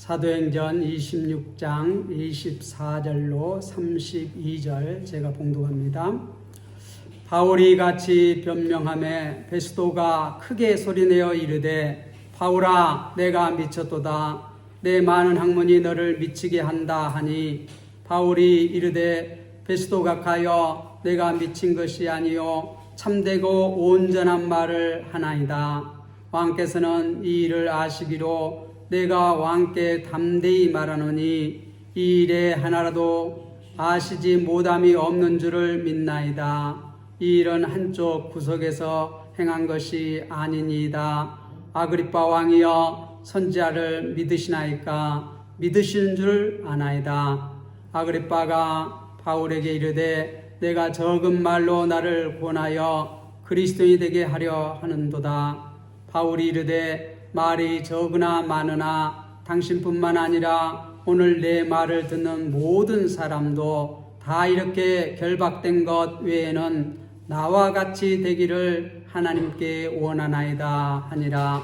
사도행전 26장 24절로 32절 제가 봉독합니다. 바울이 같이 변명하매 베스도가 크게 소리내어 이르되 바울아 내가 미쳤도다. 내 많은 학문이 너를 미치게 한다 하니 바울이 이르되 베스도가 가여 내가 미친 것이 아니요 참되고 온전한 말을 하나이다. 왕께서는 이 일을 아시기로 내가 왕께 담대히 말하노니 이 일에 하나라도 아시지 못함이 없는 줄을 믿나이다. 이 일은 한쪽 구석에서 행한 것이 아니니이다. 아그리빠 왕이여 선지자를 믿으시나이까? 믿으시는 줄 아나이다. 아그리빠가 바울에게 이르되 내가 적은 말로 나를 권하여 그리스도인이 되게 하려 하는도다. 바울이 이르되 말이 적으나 많으나 당신뿐만 아니라 오늘 내 말을 듣는 모든 사람도 다 이렇게 결박된 것 외에는 나와 같이 되기를 하나님께 원하나이다 하니라.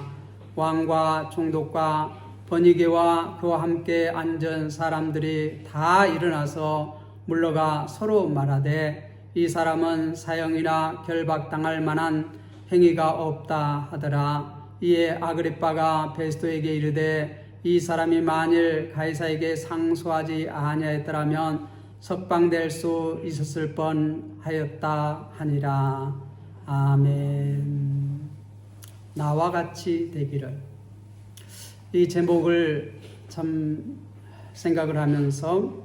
왕과 총독과 번이게와 그와 함께 앉은 사람들이 다 일어나서 물러가 서로 말하되 이 사람은 사형이나 결박당할 만한 행위가 없다 하더라. 이에 아그리빠가 베스도에게 이르되 이 사람이 만일 가이사에게 상소하지 아니하였더라면 석방될 수 있었을 뻔하였다 하니라. 아멘. 나와 같이 되기를. 이 제목을 참 생각을 하면서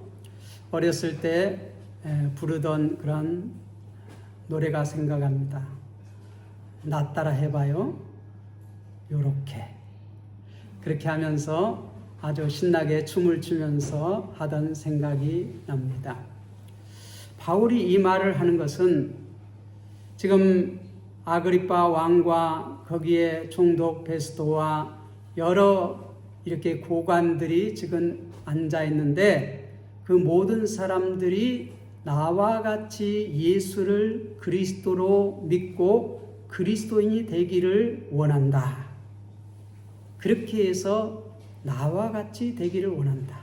어렸을 때 부르던 그런 노래가 생각합니다. 나 따라 해봐요. 요렇게. 그렇게 하면서 아주 신나게 춤을 추면서 하던 생각이 납니다. 바울이 이 말을 하는 것은 지금 아그리빠 왕과 거기에 총독 베스도와 여러 이렇게 고관들이 지금 앉아 있는데 그 모든 사람들이 나와 같이 예수를 그리스도로 믿고 그리스도인이 되기를 원한다. 그렇게 해서 나와 같이 되기를 원한다.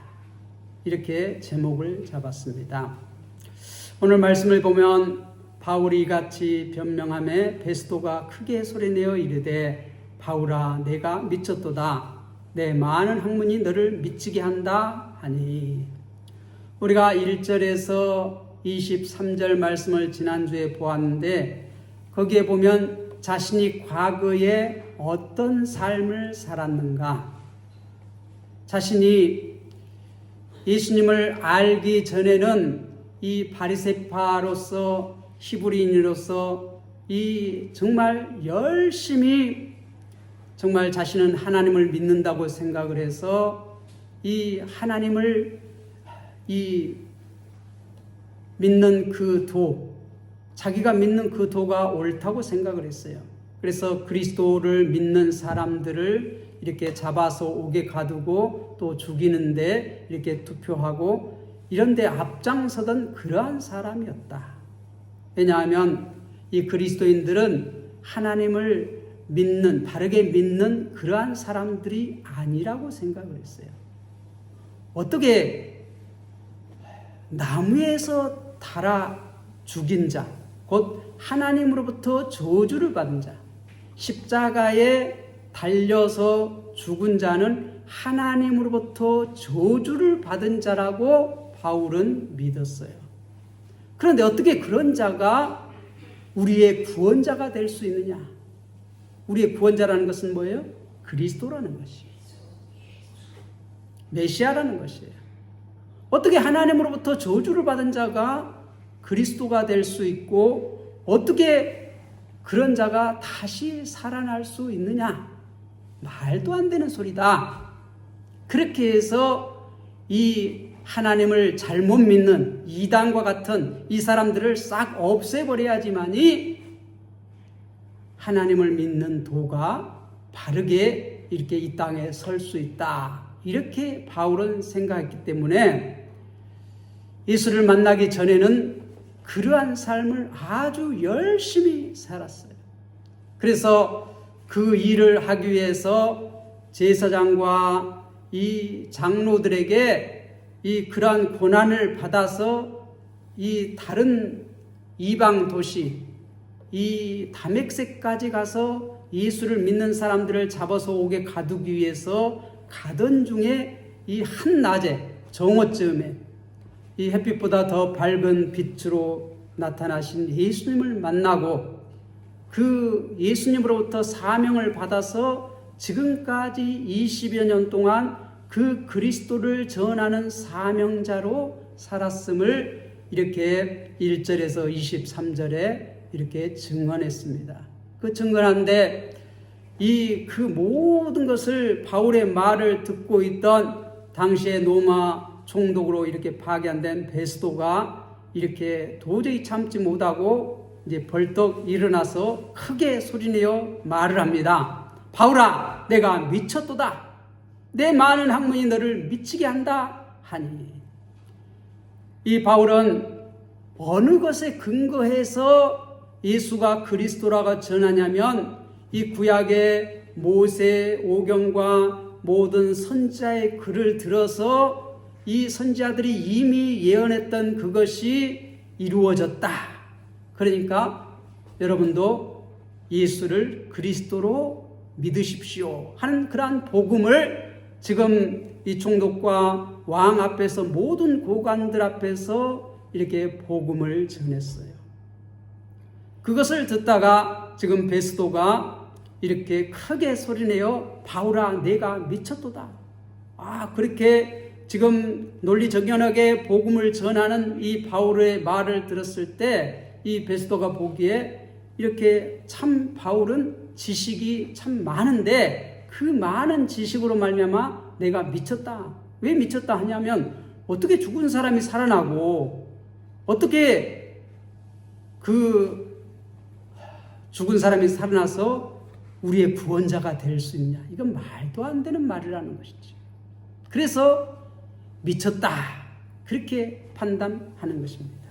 이렇게 제목을 잡았습니다. 오늘 말씀을 보면 바울이 같이 변명하며 베스도가 크게 소리내어 이르되 바울아 내가 미쳤도다. 내 많은 학문이 너를 미치게 한다 하니 우리가 1절에서 23절 말씀을 지난주에 보았는데 거기에 보면 자신이 과거에 어떤 삶을 살았는가, 자신이 예수님을 알기 전에는 이 바리새파로서 히브리인으로서 이 정말 열심히 정말 자신은 하나님을 믿는다고 생각을 해서 이 하나님을 믿는 그 자기가 믿는 그 도가 옳다고 생각을 했어요. 그래서 그리스도를 믿는 사람들을 이렇게 잡아서 옥에 가두고 또 죽이는데 이렇게 투표하고 이런데 앞장서던 그러한 사람이었다. 왜냐하면 이 그리스도인들은 하나님을 믿는, 바르게 믿는 그러한 사람들이 아니라고 생각을 했어요. 어떻게 나무에서 달아 죽인 자, 곧 하나님으로부터 저주를 받은 자, 십자가에 달려서 죽은 자는 하나님으로부터 저주를 받은 자라고 바울은 믿었어요. 그런데 어떻게 그런 자가 우리의 구원자가 될 수 있느냐? 우리의 구원자라는 것은 뭐예요? 그리스도라는 것이에요. 메시아라는 것이에요. 어떻게 하나님으로부터 저주를 받은 자가 그리스도가 될 수 있고 어떻게 그런 자가 다시 살아날 수 있느냐? 말도 안 되는 소리다. 그렇게 해서 이 하나님을 잘못 믿는 이단과 같은 이 사람들을 싹 없애버려야지만이 하나님을 믿는 도가 바르게 이렇게 이 땅에 설 수 있다. 이렇게 바울은 생각했기 때문에 예수를 만나기 전에는 그러한 삶을 아주 열심히 살았어요. 그래서 그 일을 하기 위해서 제사장과 이 장로들에게 이 그러한 고난을 받아서 이 다른 이방 도시 이 다메섹까지 가서 예수를 믿는 사람들을 잡아서 오게 가두기 위해서 가던 중에 이 한낮에 정오쯤에 이 햇빛보다 더 밝은 빛으로 나타나신 예수님을 만나고 그 예수님으로부터 사명을 받아서 지금까지 20여 년 동안 그 그리스도를 전하는 사명자로 살았음을 이렇게 1절에서 23절에 이렇게 증언했습니다. 그 증언한데 그 모든 것을 바울의 말을 듣고 있던 당시에 로마 총독으로 이렇게 파견된 베스도가 이렇게 도저히 참지 못하고 이제 벌떡 일어나서 크게 소리내어 말을 합니다. 바울아, 내가 미쳤도다. 내 많은 학문이 너를 미치게 한다 하니. 이 바울은 어느 것에 근거해서 예수가 그리스도라고 전하냐면 이 구약의 모세 오경과 모든 선지자의 글을 들어서 이 선지자들이 이미 예언했던 그것이 이루어졌다. 그러니까 여러분도 예수를 그리스도로 믿으십시오 하는 그러한 복음을 지금 이 총독과 왕 앞에서 모든 고관들 앞에서 이렇게 복음을 전했어요. 그것을 듣다가 지금 베스도가 이렇게 크게 소리내어 바울아, 내가 미쳤도다. 그렇게 지금 논리정연하게 복음을 전하는 이 바울의 말을 들었을 때 이 베스도가 보기에 이렇게 참 바울은 지식이 참 많은데 그 많은 지식으로 말미암아 내가 미쳤다. 왜 미쳤다 하냐면 어떻게 죽은 사람이 살아나고 어떻게 그 죽은 사람이 살아나서 우리의 구원자가 될 수 있냐. 이건 말도 안 되는 말이라는 것이지. 그래서 미쳤다. 그렇게 판단하는 것입니다.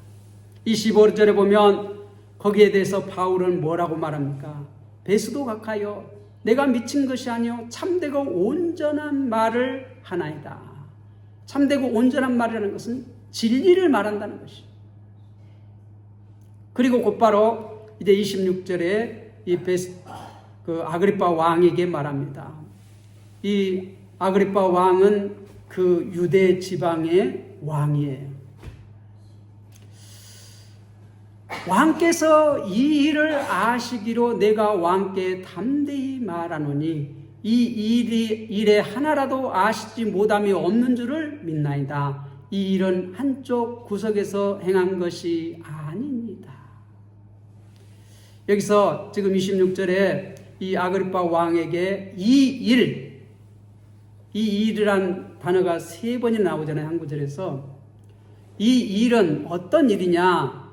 25절에 보면 거기에 대해서 바울은 뭐라고 말합니까? 베스도 각하여 내가 미친 것이 아니요 참되고 온전한 말을 하나이다. 참되고 온전한 말이라는 것은 진리를 말한다는 것이. 그리고 곧바로 이제 26절에 그 아그리파 왕에게 말합니다. 이 아그리파 왕은 그 유대 지방의 왕이에요. 왕께서 이 일을 아시기로 내가 왕께 담대히 말하노니 이 일에 하나라도 아시지 못함이 없는 줄을 믿나이다. 이 일은 한쪽 구석에서 행한 것이 아닙니다. 여기서 지금 26절에 이 아그리파 왕에게 이 일이란 단어가 3번이나 나오잖아요. 한 구절에서. 이 일은 어떤 일이냐?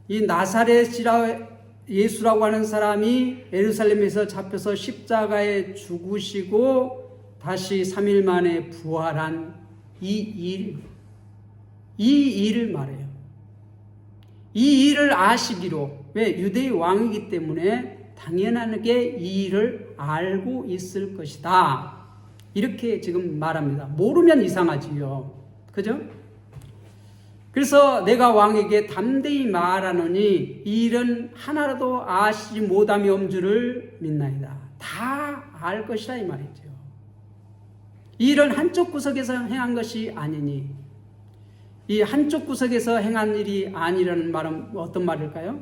이 나사렛이라 예수라고 하는 사람이 예루살렘에서 잡혀서 십자가에 죽으시고 다시 3일 만에 부활한 이 일을 말해요. 이 일을 아시기로, 왜? 유대의 왕이기 때문에 당연하게 이 일을 알고 있을 것이다. 이렇게 지금 말합니다. 모르면 이상하지요. 그죠? 그래서 내가 왕에게 담대히 말하노니 이 일은 하나라도 아시지 못함이 없는 줄을 믿나이다. 다 알 것이라 이 말이죠. 이 일은 한쪽 구석에서 행한 것이 아니니, 이 한쪽 구석에서 행한 일이 아니라는 말은 어떤 말일까요?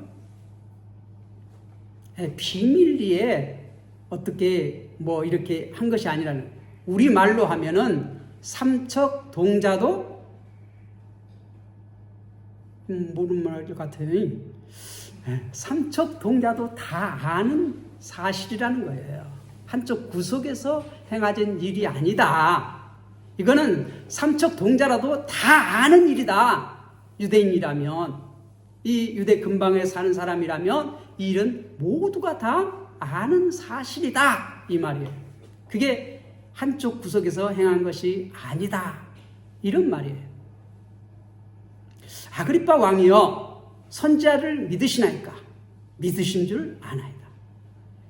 비밀리에 어떻게 이렇게 한 것이 아니라는, 우리 말로 하면은 삼척 동자도 모르는 말 같아요. 삼척 동자도 다 아는 사실이라는 거예요. 한쪽 구석에서 행하진 일이 아니다. 이거는 삼척 동자라도 다 아는 일이다. 유대인이라면, 이 유대 근방에 사는 사람이라면 이 일은 모두가 다 아는 사실이다. 이 말이에요. 그게 한쪽 구석에서 행한 것이 아니다. 이런 말이에요. 아그리파 왕이여, 선지자를 믿으시나이까? 믿으신 줄 아나이다.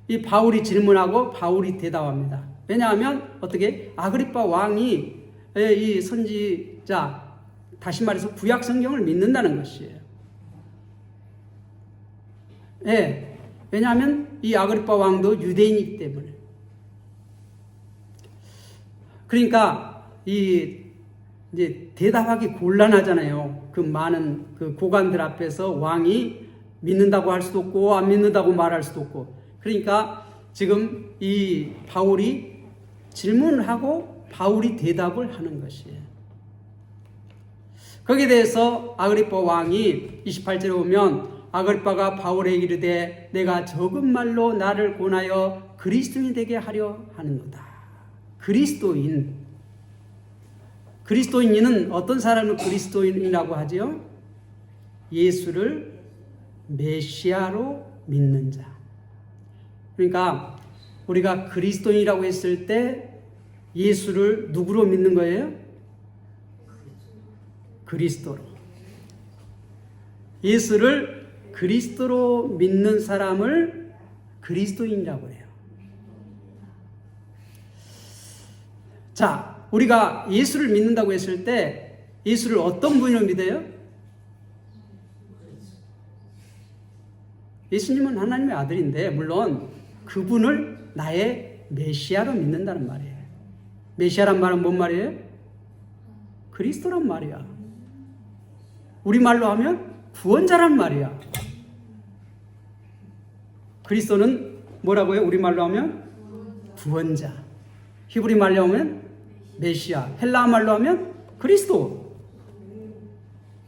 이 바울이 질문하고 바울이 대답합니다. 왜냐하면 어떻게 아그리파 왕이 이 선지자, 다시 말해서 구약 성경을 믿는다는 것이에요. 예. 왜냐하면 이 아그리파 왕도 유대인이기 때문에. 그러니까 이제 대답하기 곤란하잖아요. 그 많은 그 고관들 앞에서 왕이 믿는다고 할 수도 없고 안 믿는다고 말할 수도 없고. 그러니까 지금 이 바울이 질문을 하고 바울이 대답을 하는 것이에요. 거기에 대해서 아그리파 왕이 28절에 보면 아그리파가 바울에게 이르되 내가 적은 말로 나를 권하여 그리스도인이 되게 하려 하는도다. 그리스도인은 어떤 사람을 그리스도인이라고 하죠? 예수를 메시아로 믿는 자. 그러니까 우리가 그리스도인이라고 했을 때 예수를 누구로 믿는 거예요? 그리스도로. 예수를 그리스도로 믿는 사람을 그리스도인이라고 해요. 자, 우리가 예수를 믿는다고 했을 때 예수를 어떤 분으로 믿어요? 예수님은 하나님의 아들인데 물론 그분을 나의 메시아로 믿는다는 말이에요. 메시아란 말은 뭔 말이에요? 그리스도란 말이야. 우리말로 하면 구원자란 말이야. 그리스도는 뭐라고요? 우리말로 하면 구원자. 히브리 말로 하면 메시아. 헬라어 말로 하면 그리스도.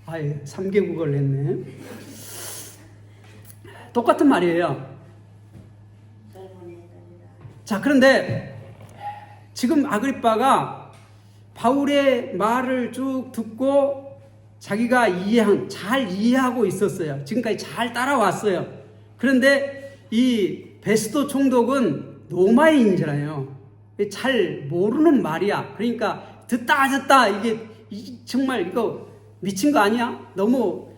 아예 3개국어를 했네. 똑같은 말이에요. 자, 그런데 지금 아그리파가 바울의 말을 쭉 듣고 자기가 잘 이해하고 있었어요. 지금까지 잘 따라왔어요. 그런데 이 베스도 총독은 로마인이잖아요. 잘 모르는 말이야. 그러니까 듣다 이게 정말 이거 미친 거 아니야? 너무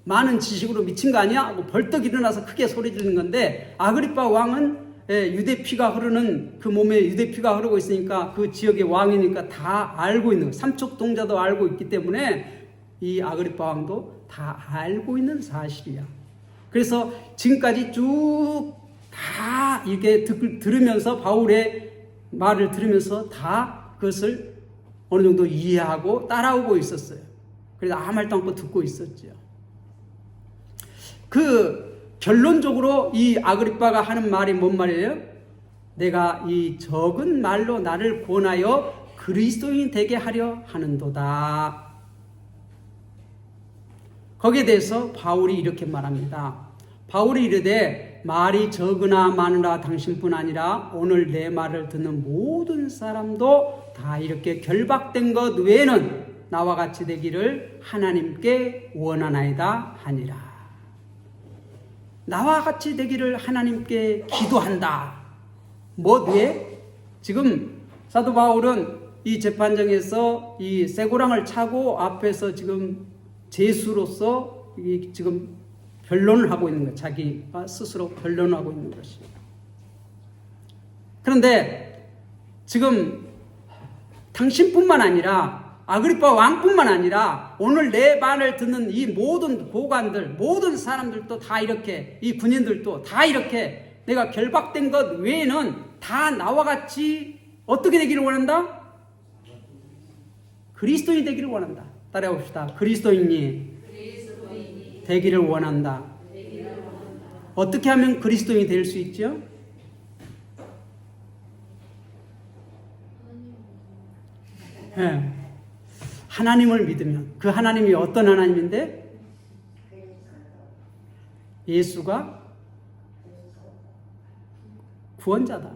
많은 지식으로 미친 거 아니야? 하고 벌떡 일어나서 크게 소리 지르는 건데 아그리파 왕은 유대 피가 흐르는 그 몸에 유대 피가 흐르고 있으니까 그 지역의 왕이니까 다 알고 있는 거예요. 삼척동자도 알고 있기 때문에 이 아그리파 왕도 다 알고 있는 사실이야. 그래서 지금까지 쭉 다 이렇게 들으면서 바울의 말을 들으면서 다 그것을 어느 정도 이해하고 따라오고 있었어요. 그래서 아무 말도 않고 듣고 있었죠. 그 결론적으로 이 아그리파가 하는 말이 뭔 말이에요? 내가 이 적은 말로 나를 권하여 그리스도인이 되게 하려 하는도다. 거기에 대해서 바울이 이렇게 말합니다. 바울이 이르되 말이 적으나 많으나 당신뿐 아니라 오늘 내 말을 듣는 모든 사람도 다 이렇게 결박된 것 외에는 나와 같이 되기를 하나님께 원하나이다 하니라. 나와 같이 되기를 하나님께 기도한다. 뭐 왜? 지금 사도 바울은 이 재판정에서 이 쇠고랑을 차고 앞에서 지금 제수로서 지금 변론을 하고 있는 거예요. 자기가 스스로 변론을 하고 있는 것이에요. 그런데 지금 당신뿐만 아니라 아그리파 왕뿐만 아니라 오늘 내 말을 듣는 이 모든 고관들, 모든 사람들도 다 이렇게, 이 군인들도 다 이렇게 내가 결박된 것 외에는 다 나와 같이 어떻게 되기를 원한다? 그리스도인이 되기를 원한다. 따라해 봅시다. 그리스도인이 되기를 원한다. 어떻게 하면 그리스도인이 될 수 있죠? 네. 하나님을 믿으면. 그 하나님이 어떤 하나님인데? 예수가 구원자다.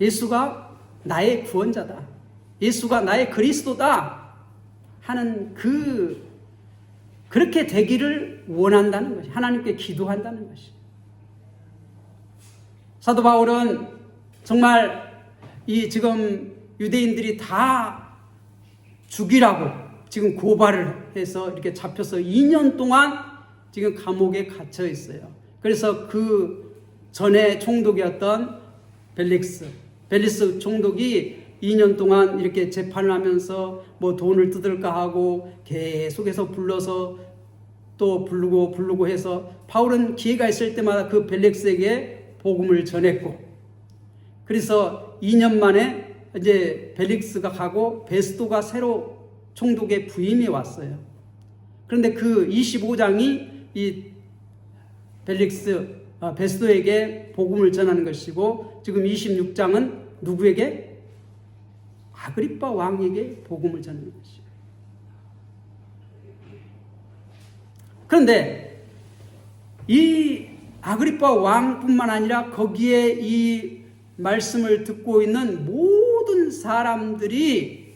예수가 나의 구원자다. 예수가 나의 그리스도다 하는 그렇게 되기를 원한다는 것이, 하나님께 기도한다는 것이. 사도 바울은 정말 이 지금 유대인들이 다 죽이라고 지금 고발을 해서 이렇게 잡혀서 2년 동안 지금 감옥에 갇혀 있어요. 그래서 그 전에 총독이었던 벨릭스 총독이 2년 동안 이렇게 재판을 하면서 뭐 돈을 뜯을까 하고 계속해서 불러서 또 부르고 해서 바울은 기회가 있을 때마다 그 벨릭스에게 복음을 전했고, 그래서 2년 만에 이제 벨릭스가 가고 베스도가 새로 총독의 부임이 왔어요. 그런데 그 25장이 이 베스도에게 복음을 전하는 것이고, 지금 26장은 누구에게? 아그리빠 왕에게 복음을 전하는 것이에요. 그런데 이 아그리빠 왕뿐만 아니라 거기에 이 말씀을 듣고 있는 모든 사람들이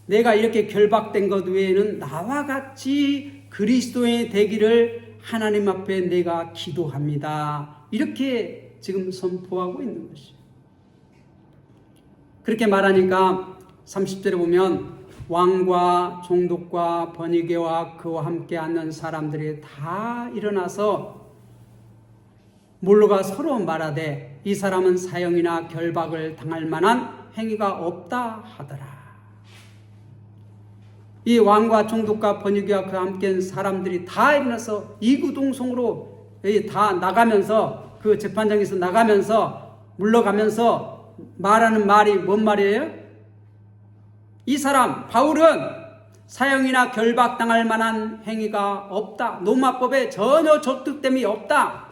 내가 이렇게 결박된 것 외에는 나와 같이 그리스도인이 되기를 하나님 앞에 내가 기도합니다. 이렇게 지금 선포하고 있는 것이에요. 그렇게 말하니까 30절에 보면 왕과 총독과 번이게와 그와 함께 앉는 사람들이 다 일어나서 물러가 서로 말하되 이 사람은 사형이나 결박을 당할 만한 행위가 없다 하더라. 이 왕과 총독과 번이게와 그와 함께 있는 사람들이 다 일어나서 이구동성으로 다 나가면서, 그 재판장에서 나가면서 물러가면서 말하는 말이 뭔 말이에요? 이 사람 바울은 사형이나 결박당할 만한 행위가 없다. 로마법에 전혀 적득됨이 없다.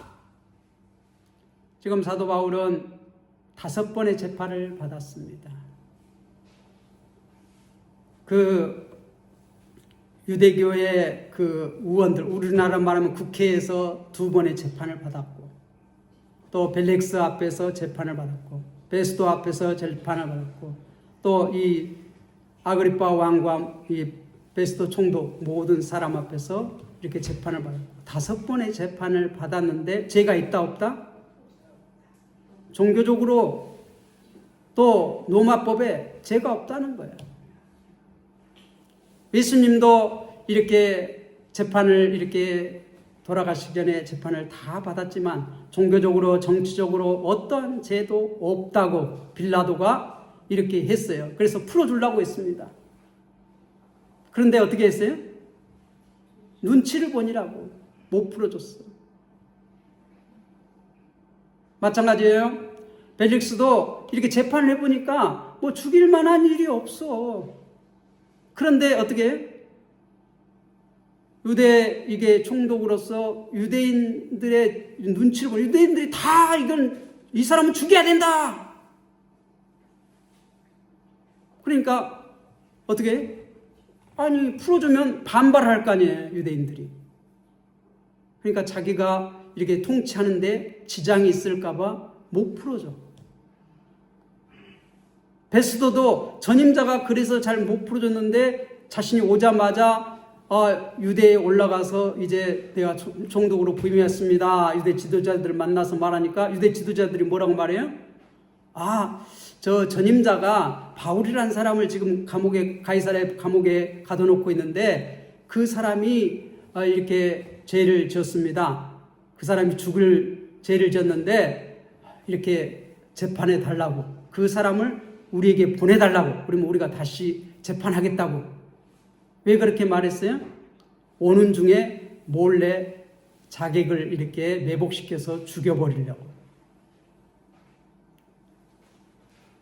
지금 사도 바울은 5번의 재판을 받았습니다. 그 유대교의 그 의원들, 우리나라 말하면 국회에서 2번의 재판을 받았고, 또 벨릭스 앞에서 재판을 받았고, 베스도 앞에서 재판을 받았고, 또 이 아그리빠 왕과 이 베스도 총독 모든 사람 앞에서 이렇게 재판을 받았고, 5번의 재판을 받았는데 죄가 있다 없다? 종교적으로 또 로마법에 죄가 없다는 거예요. 예수님도 이렇게 재판을 이렇게 돌아가시기 전에 재판을 다 받았지만 종교적으로 정치적으로 어떤 죄도 없다고 빌라도가 이렇게 했어요. 그래서 풀어주려고 했습니다. 그런데 어떻게 했어요? 눈치를 보니라고 못 풀어줬어. 마찬가지예요. 벨릭스도 이렇게 재판을 해보니까 뭐 죽일 만한 일이 없어. 그런데 어떻게? 이게 총독으로서 유대인들의 눈치를 보고 유대인들이 다 이 사람은 죽여야 된다. 그러니까 어떻게? 아니 풀어주면 반발할 거 아니에요, 유대인들이. 그러니까 자기가 이렇게 통치하는데 지장이 있을까 봐 못 풀어줘. 베스도도 전임자가 그래서 잘 못 풀어줬는데 자신이 오자마자 유대에 올라가서 이제 내가 총독으로 부임했습니다. 유대 지도자들을 만나서 말하니까 유대 지도자들이 뭐라고 말해요? 저 전임자가 바울이라는 사람을 지금 가이사랴 감옥에 가둬놓고 있는데 그 사람이 이렇게 죄를 지었습니다. 그 사람이 죽을 죄를 지었는데 이렇게 재판해 달라고, 그 사람을 우리에게 보내달라고, 그러면 우리가 다시 재판하겠다고. 왜 그렇게 말했어요? 오는 중에 몰래 자객을 이렇게 매복시켜서 죽여버리려고.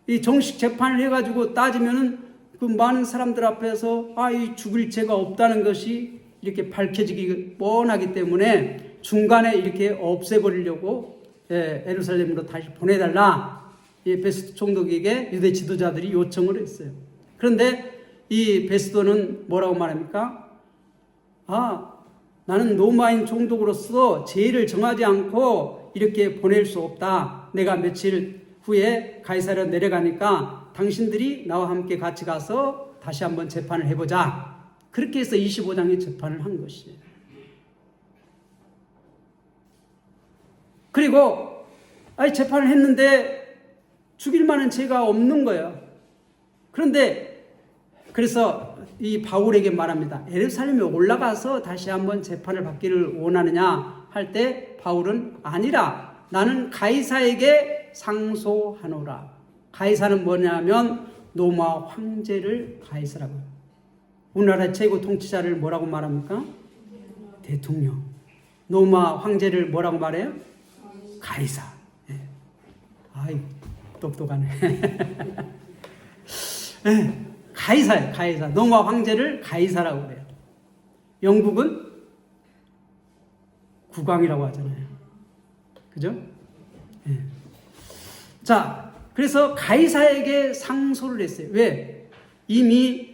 이 정식 재판을 해가지고 따지면은 그 많은 사람들 앞에서 이 죽을 죄가 없다는 것이 이렇게 밝혀지기 뻔하기 때문에 중간에 이렇게 없애버리려고 예루살렘으로 다시 보내달라. 이 베스도 총독에게 유대 지도자들이 요청을 했어요. 그런데 이 베스도는 뭐라고 말합니까? 나는 로마인 총독으로서 죄를 정하지 않고 이렇게 보낼 수 없다. 내가 며칠 후에 가이사랴 내려가니까 당신들이 나와 함께 같이 가서 다시 한번 재판을 해보자. 그렇게 해서 25장의 재판을 한 것이에요. 그리고 재판을 했는데 죽일 만한 죄가 없는 거예요. 그런데 그래서 이 바울에게 말합니다. 예루살렘에 올라가서 다시 한번 재판을 받기를 원하느냐 할 때 바울은 아니라 나는 가이사에게 상소하노라. 가이사는 뭐냐면 로마 황제를 가이사라고 해요. 우리나라 최고 통치자를 뭐라고 말합니까? 대통령. 로마 황제를 뭐라고 말해요? 가이사. 네. 아이, 똑똑하네. 네, 가이사예요, 가이사. 로마 황제를 가이사라고 그래요. 영국은 국왕이라고 하잖아요. 그죠? 네. 자, 그래서 가이사에게 상소를 했어요. 왜? 이미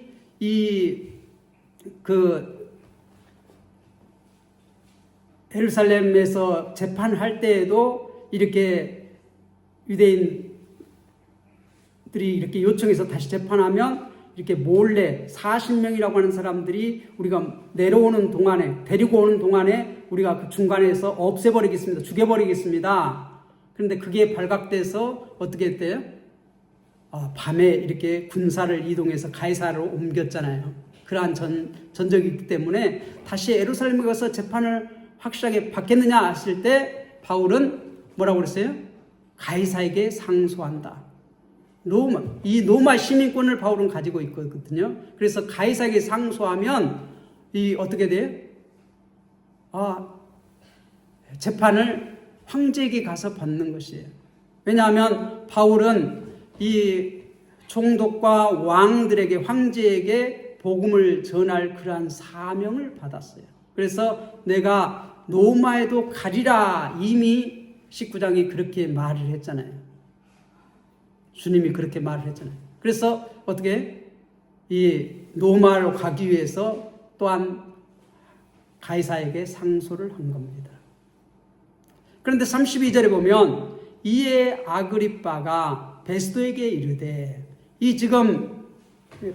예루살렘에서 재판할 때에도 이렇게 유대인들이 이렇게 요청해서 다시 재판하면 이렇게 몰래 40명이라고 하는 사람들이 우리가 내려오는 동안에, 데리고 오는 동안에 우리가 그 중간에서 없애버리겠습니다. 죽여버리겠습니다. 그런데 그게 발각돼서 어떻게 했대요? 밤에 이렇게 군사를 이동해서 가이사로 옮겼잖아요. 그러한 전적이 있기 때문에 다시 예루살렘에 가서 재판을 확실하게 받겠느냐 하실 때 바울은 뭐라고 그랬어요? 가이사에게 상소한다. 이 로마 시민권을 바울은 가지고 있거든요. 그래서 가이사에게 상소하면 어떻게 돼요? 재판을 황제에게 가서 받는 것이에요. 왜냐하면 바울은 이 총독과 왕들에게, 황제에게 복음을 전할 그러한 사명을 받았어요. 그래서 내가 로마에도 가리라, 이미 19장이 그렇게 말을 했잖아요. 주님이 그렇게 말을 했잖아요. 그래서 어떻게 이 로마로 가기 위해서 또한 가이사에게 상소를 한 겁니다. 그런데 32절에 보면 이에 아그리빠가 베스도에게 이르되, 이 지금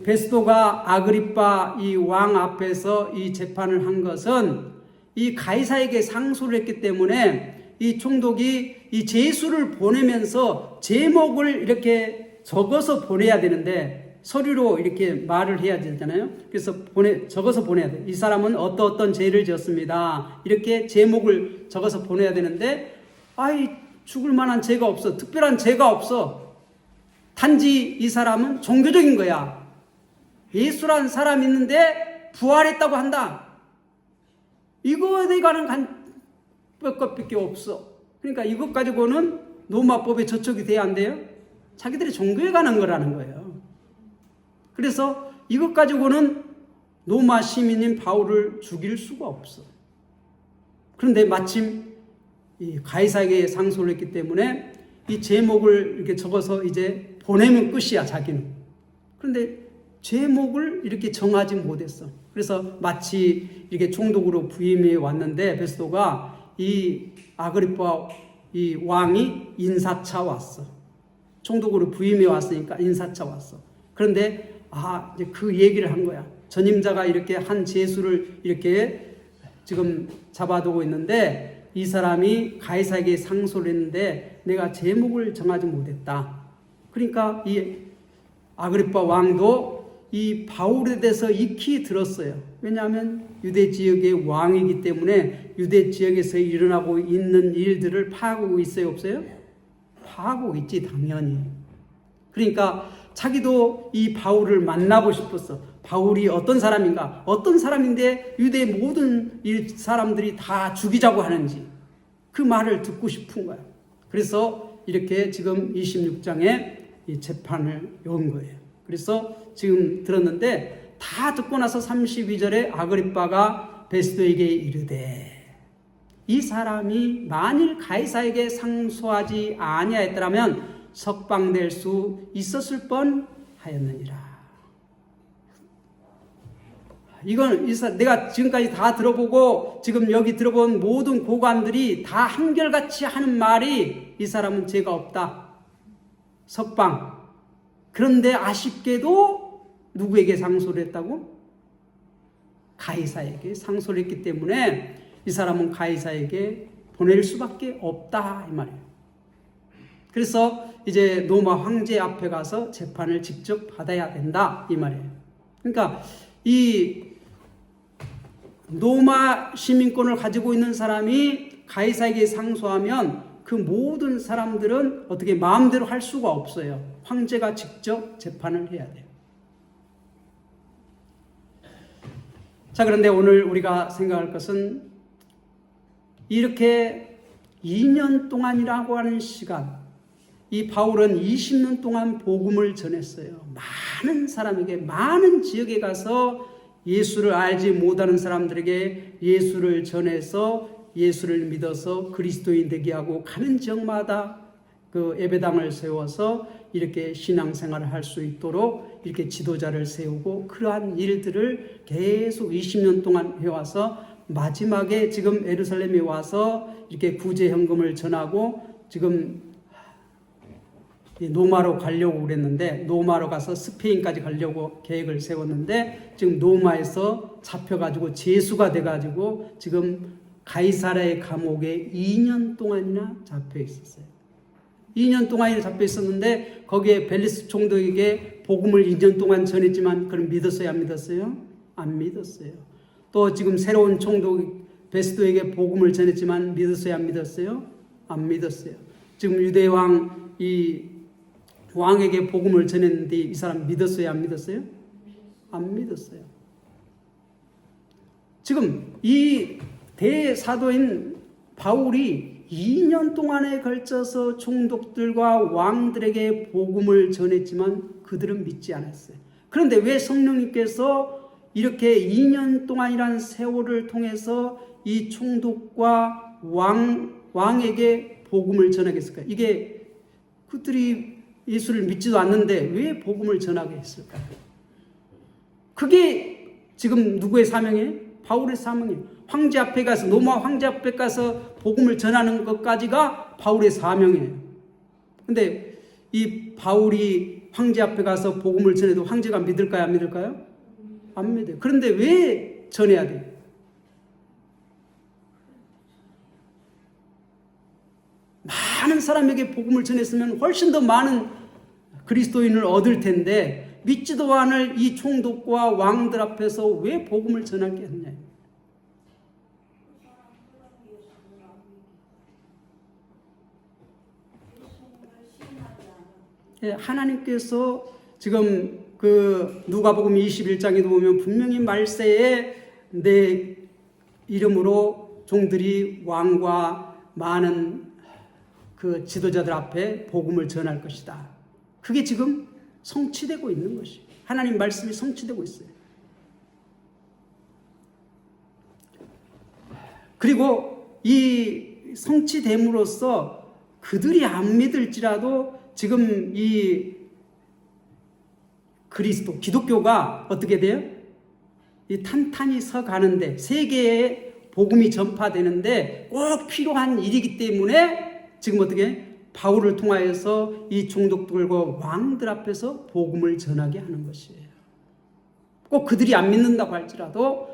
베스도가 아그리빠 이 왕 앞에서 이 재판을 한 것은 이 가이사에게 상소를 했기 때문에 이 총독이 이 제수를 보내면서 제목을 이렇게 적어서 보내야 되는데, 서류로 이렇게 말을 해야 되잖아요. 그래서 적어서 보내야 돼요. 이 사람은 어떤 죄를 지었습니다. 이렇게 제목을 적어서 보내야 되는데, 죽을 만한 죄가 없어. 특별한 죄가 없어. 단지 이 사람은 종교적인 거야. 예수라는 사람이 있는데 부활했다고 한다. 이거에 관한 것밖에 없어. 그러니까 이것 가지고는 로마법에 저촉이 돼야 안 돼요? 자기들이 종교에 관한 거라는 거예요. 그래서 이것 가지고는 로마 시민인 바울을 죽일 수가 없어. 그런데 마침 이 가이사에게 상소를 했기 때문에 이 제목을 이렇게 적어서 이제 보내면 끝이야, 자기는. 그런데 제목을 이렇게 정하지 못했어. 그래서 마치 이렇게 총독으로 부임해 왔는데 베스도가 이 아그리빠 이 왕이 인사차 왔어. 총독으로 부임해 왔으니까 인사차 왔어. 그런데 이제 그 얘기를 한 거야. 전임자가 이렇게 한 제수를 이렇게 지금 잡아두고 있는데 이 사람이 가이사에게 상소를 했는데 내가 제목을 정하지 못했다. 그러니까 이 아그리빠 왕도 이 바울에 대해서 익히 들었어요. 왜냐하면 유대 지역의 왕이기 때문에 유대 지역에서 일어나고 있는 일들을 파악하고 있어요, 없어요? 파악하고 있지, 당연히. 그러니까 자기도 이 바울을 만나고 싶었어. 바울이 어떤 사람인가? 어떤 사람인데 유대 모든 이 사람들이 다 죽이자고 하는지 그 말을 듣고 싶은 거야. 그래서 이렇게 지금 26장에 이 재판을 연 거예요. 그래서 지금 들었는데 다 듣고 나서 32절에 아그리빠가 베스도에게 이르되, 이 사람이 만일 가이사에게 상소하지 아니하였더라면 석방될 수 있었을 뻔하였느니라. 이건 내가 지금까지 다 들어보고 지금 여기 들어본 모든 고관들이 다 한결같이 하는 말이 이 사람은 죄가 없다. 석방. 그런데 아쉽게도 누구에게 상소를 했다고? 가이사에게 상소를 했기 때문에 이 사람은 가이사에게 보낼 수밖에 없다, 이 말이에요. 그래서 이제 로마 황제 앞에 가서 재판을 직접 받아야 된다, 이 말이에요. 그러니까 이 로마 시민권을 가지고 있는 사람이 가이사에게 상소하면 그 그 모든 사람들은 어떻게 마음대로 할 수가 없어요. 황제가 직접 재판을 해야 돼요. 자, 그런데 오늘 우리가 생각할 것은 이렇게 2년 동안이라고 하는 시간, 이 바울은 20년 동안 복음을 전했어요. 많은 사람에게, 많은 지역에 가서 예수를 알지 못하는 사람들에게 예수를 전해서 예수를 믿어서 그리스도인 되게 하고, 가는 지역마다 그 예배당을 세워서 이렇게 신앙생활을 할 수 있도록 이렇게 지도자를 세우고, 그러한 일들을 계속 20년 동안 해와서 마지막에 지금 예루살렘에 와서 이렇게 구제 현금을 전하고, 지금 노마로 가려고 그랬는데, 노마로 가서 스페인까지 가려고 계획을 세웠는데, 지금 노마에서 잡혀가지고 재수가 돼가지고 지금 가이사라의 감옥에 2년 동안이나 잡혀 있었어요. 2년 동안이나 잡혀 있었는데, 거기에 벨리스 총독에게 복음을 2년 동안 전했지만, 그럼 믿었어요, 안 믿었어요? 안 믿었어요. 또 지금 새로운 총독 베스도에게 복음을 전했지만 믿었어요, 안 믿었어요? 안 믿었어요. 지금 유대왕 이 왕에게 복음을 전했는데 이 사람 믿었어요, 안 믿었어요? 안 믿었어요. 지금 이 대사도인 바울이 2년 동안에 걸쳐서 총독들과 왕들에게 복음을 전했지만 그들은 믿지 않았어요. 그런데 왜 성령님께서 이렇게 2년 동안이라는 세월을 통해서 이 총독과 왕에게 복음을 전하겠을까요? 이게 그들이 예수를 믿지도 않는데 왜 복음을 전하게 했을까요? 그게 지금 누구의 사명이에요? 바울의 사명이에요. 황제 앞에 가서, 로마 황제 앞에 가서 복음을 전하는 것까지가 바울의 사명이에요. 근데 이 바울이 황제 앞에 가서 복음을 전해도 황제가 믿을까요, 안 믿을까요? 안 믿어요. 그런데 왜 전해야 돼요? 많은 사람에게 복음을 전했으면 훨씬 더 많은 그리스도인을 얻을 텐데, 믿지도 않을 이 총독과 왕들 앞에서 왜 복음을 전하게 했냐. 하나님께서 지금 그 누가복음 21장에도 보면 분명히 말세에 내 이름으로 종들이 왕과 많은 그 지도자들 앞에 복음을 전할 것이다. 그게 지금 성취되고 있는 것이에요. 하나님 말씀이 성취되고 있어요. 그리고 이 성취됨으로써 그들이 안 믿을지라도 지금 이 그리스도, 기독교가 어떻게 돼요? 이 탄탄히 서가는데, 세계에 복음이 전파되는데 꼭 필요한 일이기 때문에 지금 어떻게 바울을 통하여서 이 총독들과 왕들 앞에서 복음을 전하게 하는 것이에요. 꼭 그들이 안 믿는다고 할지라도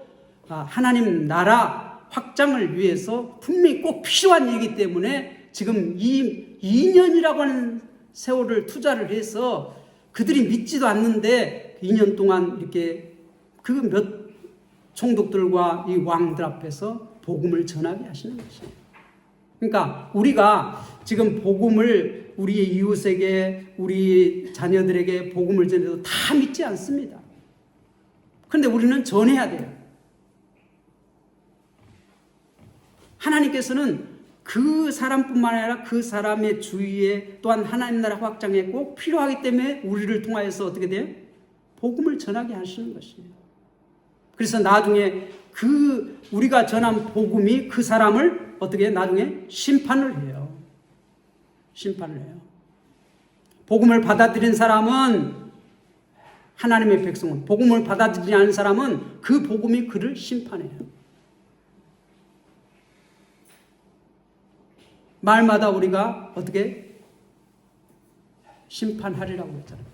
하나님 나라 확장을 위해서 분명히 꼭 필요한 일이기 때문에 지금 이 2년이라고 하는 세월을 투자를 해서 그들이 믿지도 않는데 2년 동안 이렇게 그 몇 총독들과 이 왕들 앞에서 복음을 전하게 하시는 것이에요. 그러니까 우리가 지금 복음을 우리 이웃에게, 우리 자녀들에게 복음을 전해도 다 믿지 않습니다. 그런데 우리는 전해야 돼요. 하나님께서는 그 사람뿐만 아니라 그 사람의 주위에 또한 하나님 나라 확장에 꼭 필요하기 때문에 우리를 통하여서 어떻게 돼요? 복음을 전하게 하시는 것이에요. 그래서 나중에 그 우리가 전한 복음이 그 사람을 어떻게 나중에 심판을 해요. 심판을 해요. 복음을 받아들인 사람은 하나님의 백성은, 복음을 받아들이지 않은 사람은 그 복음이 그를 심판해요. 말마다 우리가 어떻게 심판하리라고 했잖아요.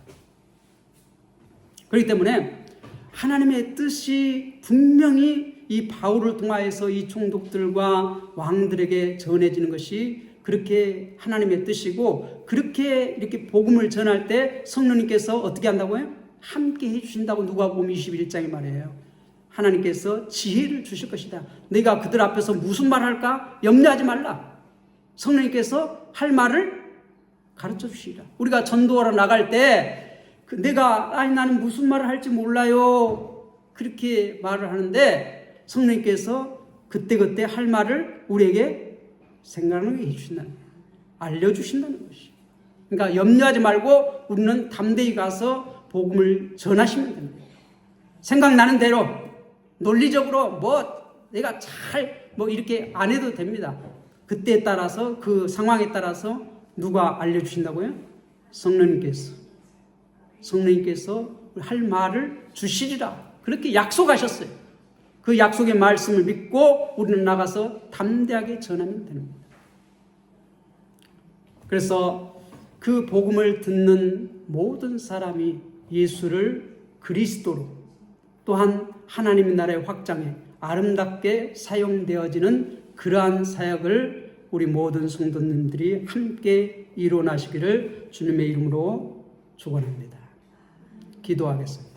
그렇기 때문에 하나님의 뜻이 분명히 이 바울을 통하여서 이 총독들과 왕들에게 전해지는 것이 그렇게 하나님의 뜻이고, 그렇게 이렇게 복음을 전할 때 성령님께서 어떻게 한다고요? 함께 해주신다고 누가복음 21장에 말해요. 하나님께서 지혜를 주실 것이다. 네가 그들 앞에서 무슨 말 할까? 염려하지 말라. 성령님께서 할 말을 가르쳐 주시리라. 우리가 전도하러 나갈 때 나는 무슨 말을 할지 몰라요. 그렇게 말을 하는데 성령님께서 그때그때 할 말을 우리에게 생각나게 해주신다는 거예요. 알려주신다는 것이에요. 그러니까 염려하지 말고 우리는 담대히 가서 복음을 전하시면 됩니다. 생각나는 대로 논리적으로 내가 잘 이렇게 안 해도 됩니다. 그때에 따라서 그 상황에 따라서 누가 알려주신다고요? 성령님께서 할 말을 주시리라. 그렇게 약속하셨어요. 그 약속의 말씀을 믿고 우리는 나가서 담대하게 전하면 됩니다. 그래서 그 복음을 듣는 모든 사람이 예수를 그리스도로 또한 하나님의 나라의 확장에 아름답게 사용되어지는 그러한 사역을 우리 모든 성도님들이 함께 이뤄나시기를 주님의 이름으로 축원합니다. 기도하겠습니다.